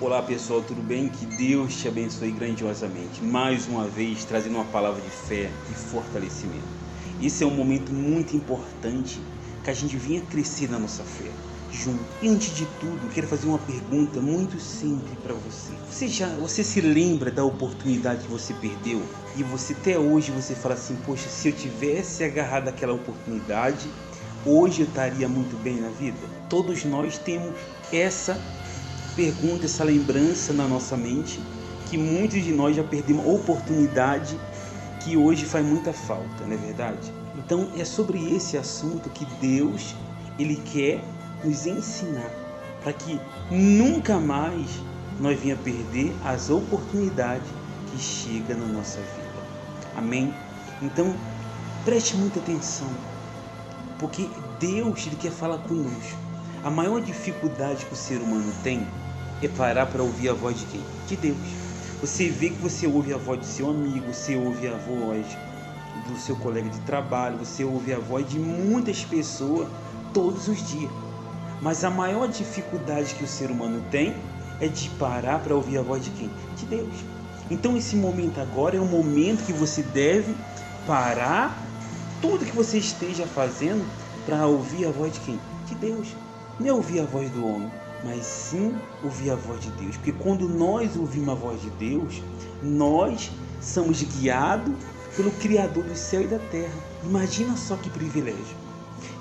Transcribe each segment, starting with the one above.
Olá pessoal, tudo bem? Que Deus te abençoe grandiosamente. Mais uma vez trazendo uma palavra de fé e fortalecimento. Esse é um momento muito importante que a gente venha crescer na nossa fé junto. E antes de tudo, eu quero fazer uma pergunta muito simples para você. Você se lembra da oportunidade que você perdeu? E você até hoje você fala assim: poxa, se eu tivesse agarrado aquela oportunidade, hoje eu estaria muito bem na vida? Todos nós temos essa pergunta, essa lembrança na nossa mente, que muitos de nós já perdemos oportunidade que hoje faz muita falta, não é verdade? Então é sobre esse assunto que Deus ele quer nos ensinar, para que nunca mais nós venha perder as oportunidades que chegam na nossa vida. Amém? Então preste muita atenção, porque Deus ele quer falar conosco. A maior dificuldade que o ser humano tem é parar para ouvir a voz de quem? De Deus. Você vê que você ouve a voz do seu amigo, você ouve a voz do seu colega de trabalho, você ouve a voz de muitas pessoas todos os dias. Mas a maior dificuldade que o ser humano tem é de parar para ouvir a voz de quem? De Deus. Então esse momento agora é um momento que você deve parar tudo que você esteja fazendo para ouvir a voz de quem? De Deus. Não é ouvir a voz do homem, mas sim ouvir a voz de Deus. Porque quando nós ouvimos a voz de Deus, nós somos guiados pelo Criador do céu e da terra. Imagina só que privilégio.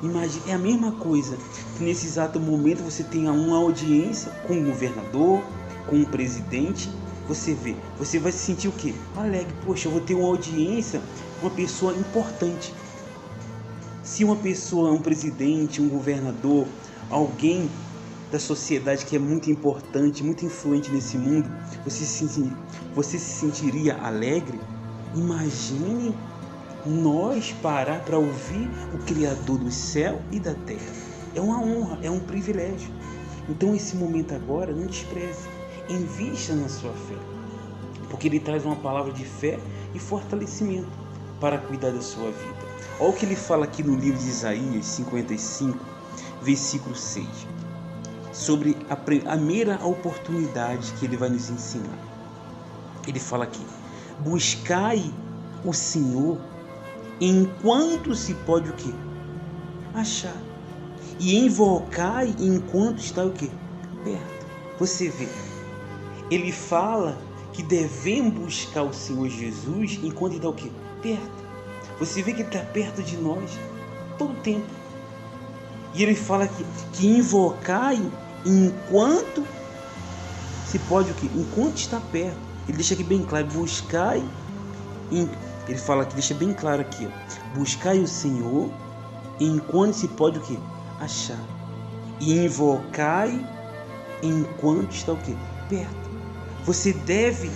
Imagina, é a mesma coisa que nesse exato momento você tenha uma audiência com um governador, com um presidente. Você vai se sentir o quê? Alegre. Poxa, eu vou ter uma audiência com uma pessoa importante. Se uma pessoa, um presidente, um governador, alguém da sociedade que é muito importante, muito influente nesse mundo, você se sentiria alegre? Imagine nós parar para ouvir o Criador do céu e da terra. É uma honra, é um privilégio. Então esse momento agora, não despreze, invista na sua fé, porque ele traz uma palavra de fé e fortalecimento para cuidar da sua vida. Olha o que ele fala aqui no livro de Isaías 55, versículo 6, sobre a primeira oportunidade que ele vai nos ensinar. Ele fala aqui: buscai o Senhor enquanto se pode o quê? Achar. E invocai enquanto está o quê? Perto. Você vê, ele fala que devemos buscar o Senhor Jesus enquanto está o quê? Perto. Você vê que ele está perto de nós todo o tempo. E ele fala que invocai enquanto se pode o quê? Enquanto está perto. Ele deixa aqui bem claro: buscai. Ele fala que deixa bem claro aqui, ó, buscai o Senhor enquanto se pode o quê? Achar. E invocai enquanto está o quê? Perto. Você deve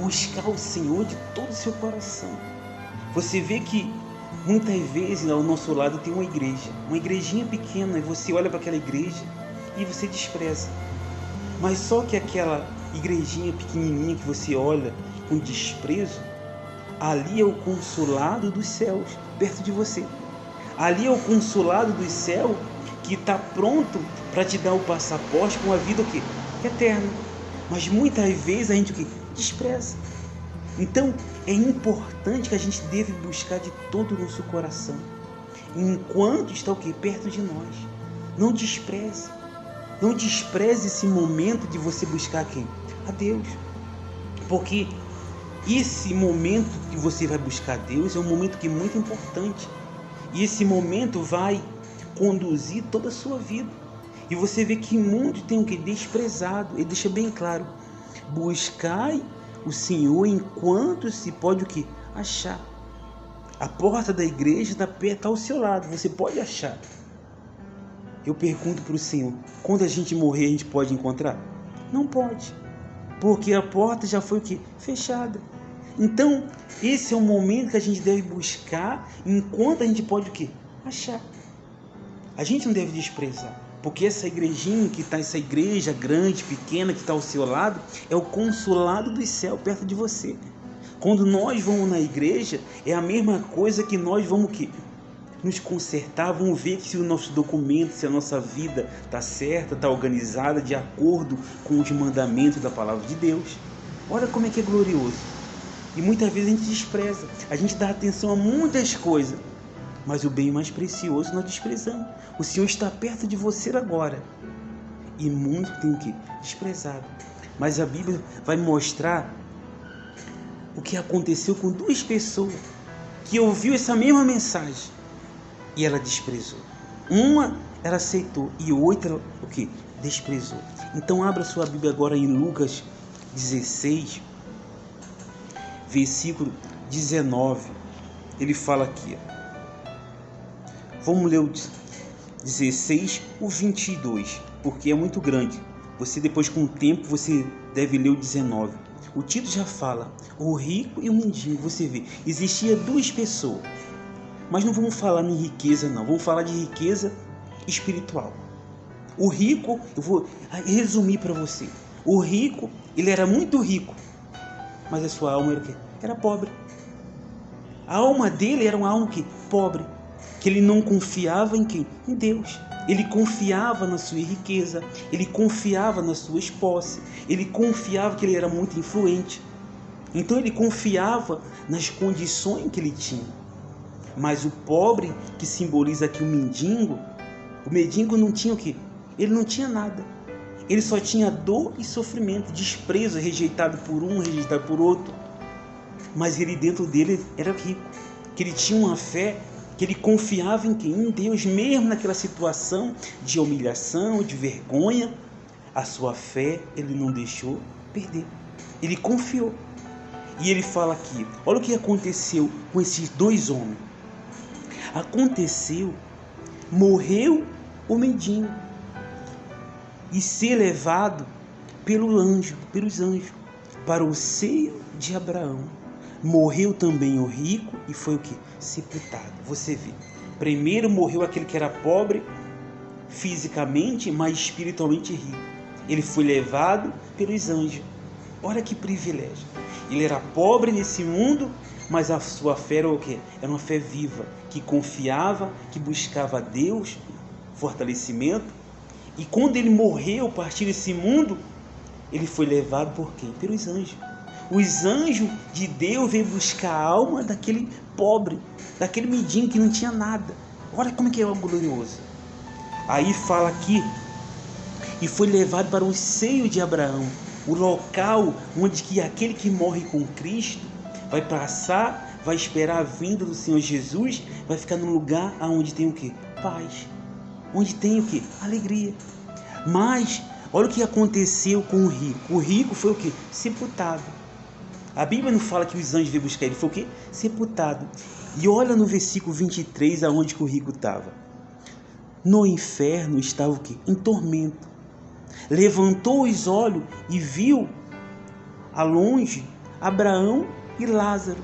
buscar o Senhor de todo o seu coração. Você vê que muitas vezes ao nosso lado tem uma igrejinha pequena, e você olha para aquela igreja e você despreza. Mas só que aquela igrejinha pequenininha que você olha com desprezo, ali é o consulado dos céus perto de você. Ali é o consulado dos céus que está pronto para te dar o passaporte com a vida o quê? Eterna. Mas muitas vezes a gente o quê? Despreza. Então é importante que a gente deve buscar de todo o nosso coração, enquanto está o que? Perto de nós. Não despreze. Não despreze esse momento de você buscar quem? A Deus. Porque esse momento que você vai buscar a Deus é um momento que é muito importante. E esse momento vai conduzir toda a sua vida. E você vê que muitos têm o que? Desprezado. Ele deixa bem claro: buscai o Senhor enquanto se pode o que? Achar. A porta da igreja está ao seu lado, você pode achar. Eu pergunto para o Senhor: quando a gente morrer, a gente pode encontrar? Não pode, porque a porta já foi o que? Fechada. Então esse é o momento que a gente deve buscar enquanto a gente pode o que? Achar. A gente não deve desprezar, porque essa igrejinha que está, essa igreja grande, pequena, que está ao seu lado, é o consulado do céu perto de você. Quando nós vamos na igreja, é a mesma coisa que nós vamos o quê? nos consertar, vão ver se o nosso documento, se a nossa vida está certa, está organizada de acordo com os mandamentos da palavra de Deus. Olha como é que é glorioso. E muitas vezes a gente despreza, a gente dá atenção a muitas coisas, mas o bem mais precioso nós desprezamos. O Senhor está perto de você agora e muito tem o que? Desprezado. Mas a Bíblia vai mostrar o que aconteceu com duas pessoas que ouviu essa mesma mensagem e ela desprezou. Uma ela aceitou e outra o que? Desprezou. Então abra sua Bíblia agora em Lucas 16, versículo 19. Ele fala aqui, vamos ler o 16, o 22, porque é muito grande. Você depois, com o tempo, você deve ler o 19. O título já fala, o rico e o mendigo. Você vê, existia duas pessoas, mas não vamos falar em riqueza não, vamos falar de riqueza espiritual. O rico, eu vou resumir para você. O rico, ele era muito rico, mas a sua alma era o quê? Era pobre. A alma dele era uma alma que pobre, que ele não confiava em quem? Em Deus. Ele confiava na sua riqueza, ele confiava nas suas posses, ele confiava que ele era muito influente. Então ele confiava nas condições que ele tinha. Mas o pobre, que simboliza aqui o mendigo não tinha o quê? Ele não tinha nada. Ele só tinha dor e sofrimento, desprezo, rejeitado por um, rejeitado por outro. Mas ele dentro dele era rico, que ele tinha uma fé, que ele confiava em quem? Em Deus, mesmo naquela situação de humilhação, de vergonha, a sua fé ele não deixou perder. Ele confiou. E ele fala aqui, olha o que aconteceu com esses dois homens. Aconteceu, morreu o mendigo e ser levado pelos anjos, para o seio de Abraão. Morreu também o rico e foi o que? Sepultado. Você vê, primeiro morreu aquele que era pobre fisicamente, mas espiritualmente rico. Ele foi levado pelos anjos. Olha que privilégio. Ele era pobre nesse mundo, mas a sua fé era o quê? Era uma fé viva, que confiava, que buscava a Deus, fortalecimento. E quando ele morreu, partir desse mundo, ele foi levado por quem? Pelos anjos. Os anjos de Deus veio buscar a alma daquele pobre, daquele mendigo que não tinha nada. Olha como é que é algo glorioso. Aí fala aqui, e foi levado para o seio de Abraão, o local onde que aquele que morre com Cristo vai passar, vai esperar a vinda do Senhor Jesus, vai ficar num lugar onde tem o que? Paz. Onde tem o que? Alegria. Mas olha o que aconteceu com o rico. O rico foi o que? Sepultado. A Bíblia não fala que os anjos veio buscar ele, foi o que? Sepultado. E olha no versículo 23 aonde que o rico estava. No inferno estava o que? Em tormento. Levantou os olhos e viu a longe Abraão e Lázaro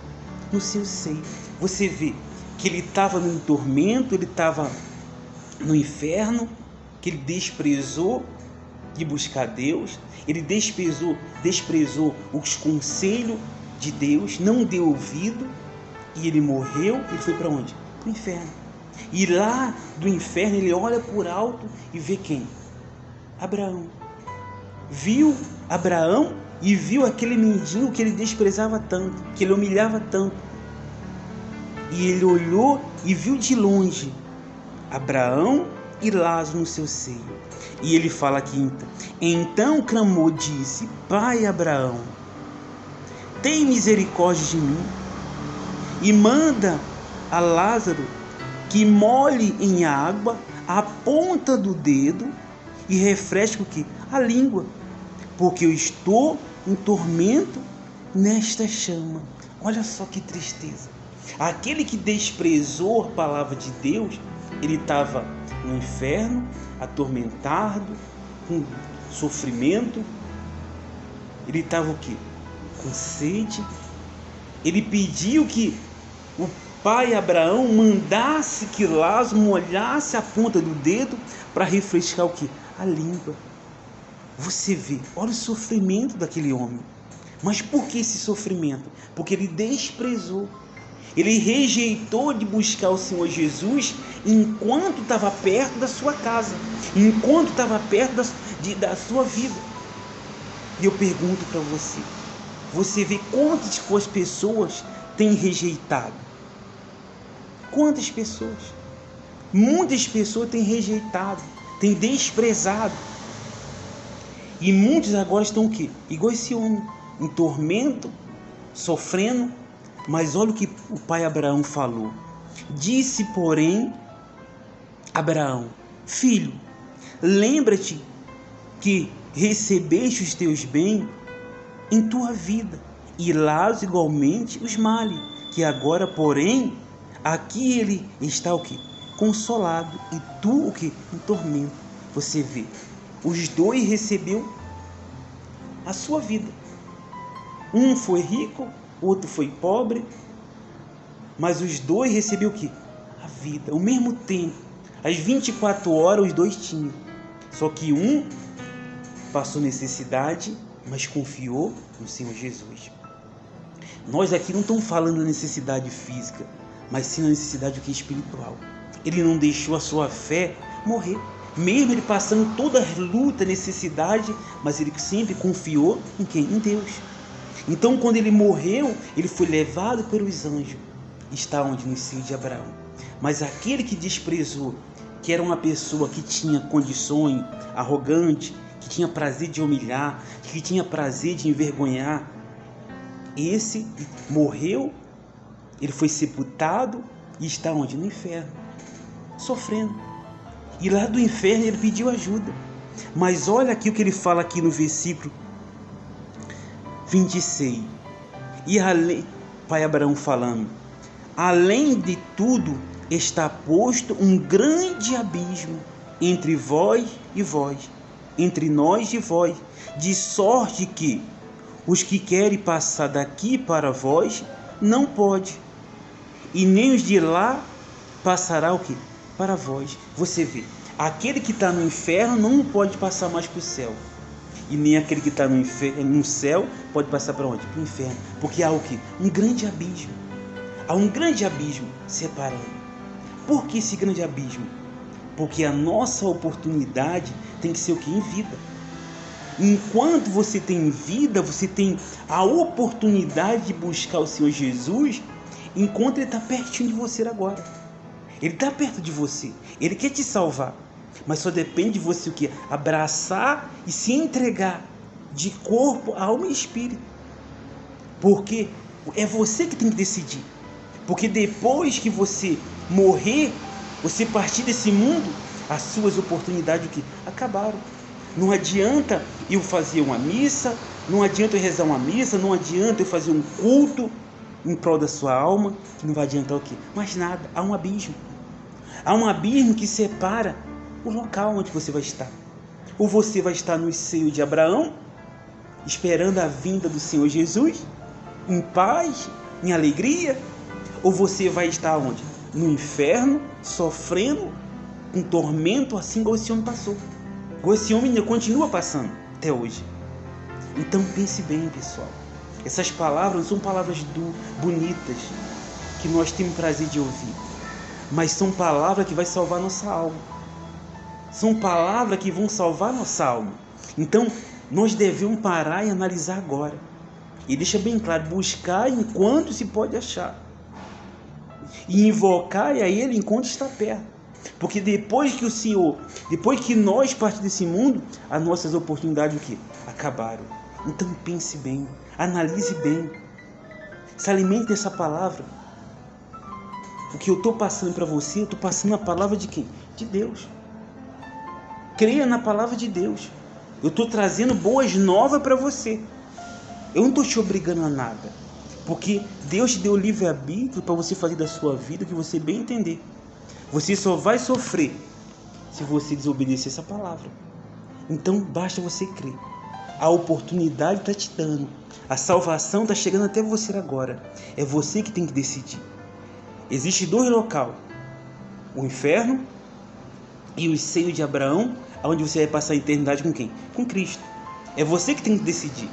no seu seio. Você vê que ele estava no tormento, ele estava no inferno, que ele desprezou de buscar Deus, ele desprezou os conselhos de Deus, não deu ouvido, e ele morreu. Ele foi para onde? Para o inferno. E lá do inferno ele olha por alto e vê quem? Abraão. Viu Abraão e viu aquele mendigo que ele desprezava tanto, que ele humilhava tanto. E ele olhou e viu de longe Abraão e Lázaro no seu seio. E ele fala aqui, então clamou, disse: Pai Abraão, tem misericórdia de mim e manda a Lázaro que molhe em água a ponta do dedo e refresque o que? A língua, porque eu estou em tormento nesta chama. Olha só que tristeza. Aquele que desprezou a palavra de Deus, ele estava no inferno, atormentado, com sofrimento. Ele estava o quê? Com sede. Ele pediu que o pai Abraão mandasse que Lázaro molhasse a ponta do dedo para refrescar o quê? A língua. Você vê, olha o sofrimento daquele homem. Mas por que esse sofrimento? Porque ele desprezou Ele rejeitou de buscar o Senhor Jesus enquanto estava perto da sua casa, enquanto estava perto da sua vida. E eu pergunto para você, você vê quantas pessoas têm rejeitado? Quantas pessoas? Muitas pessoas têm rejeitado, têm desprezado. E muitos agora estão o quê? Igual esse homem, em tormento, sofrendo. Mas olha o que o pai Abraão falou. Disse, porém, Abraão: filho, lembra-te que recebeste os teus bens em tua vida, e Lázaro igualmente os males, que agora, porém, aqui ele está o quê? Consolado, e tu o quê? Em tormento. Você vê, os dois recebeu a sua vida. Um foi rico, outro foi pobre, mas os dois receberam o quê? A vida, ao mesmo tempo. Às 24 horas os dois tinham. Só que um passou necessidade, mas confiou no Senhor Jesus. Nós aqui não estamos falando da necessidade física, mas sim da necessidade do que espiritual. Ele não deixou a sua fé morrer. Mesmo ele passando toda a luta, necessidade, mas ele sempre confiou em quem? Em Deus. Então, quando ele morreu, ele foi levado pelos anjos. Está onde? No seio de Abraão. Mas aquele que desprezou, que era uma pessoa que tinha condições, arrogante, que tinha prazer de humilhar, que tinha prazer de envergonhar, esse morreu, ele foi sepultado e está onde? No inferno, sofrendo. E lá do inferno ele pediu ajuda. Mas olha aqui o que ele fala aqui no versículo 26. E além, pai Abraão falando, além de tudo está posto um grande abismo entre vós e vós, entre nós e vós, de sorte que os que querem passar daqui para vós não pode, e nem os de lá passará o que? Para vós. Você vê, aquele que está no inferno não pode passar mais para o céu, e nem aquele que está no céu pode passar para onde? Para o inferno, porque há o que? Um grande abismo. Há um grande abismo separando. Por que esse grande abismo? Porque a nossa oportunidade tem que ser o que? Em vida. Enquanto você tem vida, você tem a oportunidade de buscar o Senhor Jesus, enquanto Ele está pertinho de você agora. Ele está perto de você. Ele quer te salvar. Mas só depende de você o quê? Abraçar e se entregar de corpo, alma e espírito. Porque é você que tem que decidir. Porque depois que você morrer, você partir desse mundo, as suas oportunidades o quê? Acabaram. Não adianta eu fazer uma missa, não adianta eu rezar uma missa, não adianta eu fazer um culto em prol da sua alma, que não vai adiantar o quê? Mais nada. Há um abismo. Há um abismo que separa o local onde você vai estar. Ou você vai estar no seio de Abraão, esperando a vinda do Senhor Jesus, em paz, em alegria, ou você vai estar onde? No inferno, sofrendo um tormento, assim como esse homem passou. Ou esse homem ainda continua passando até hoje. Então pense bem, pessoal. Essas palavras não são palavras bonitas que nós temos prazer de ouvir, mas são palavras que vão salvar nossa alma. São palavras que vão salvar nossa alma. Então nós devemos parar e analisar agora. E deixa bem claro, buscar enquanto se pode achar. E invocar a Ele enquanto está perto. Porque depois que o Senhor, depois que nós partimos desse mundo, as nossas oportunidades o quê? Acabaram. Então pense bem, analise bem, se alimente dessa palavra. O que eu estou passando para você, eu estou passando a palavra de quem? De Deus. Creia na palavra de Deus. Eu estou trazendo boas novas para você. Eu não estou te obrigando a nada, porque Deus te deu livre-arbítrio para você fazer da sua vida o que você bem entender. Você só vai sofrer se você desobedecer essa palavra. Então basta você crer. A oportunidade está te dando. A salvação está chegando até você agora. É você que tem que decidir. Existem dois locais. O inferno e o seio de Abraão, onde você vai passar a eternidade com quem? Com Cristo. É você que tem que decidir.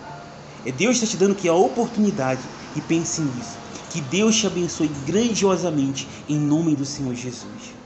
É Deus está te dando aqui a oportunidade. E pense nisso. Que Deus te abençoe grandiosamente em nome do Senhor Jesus.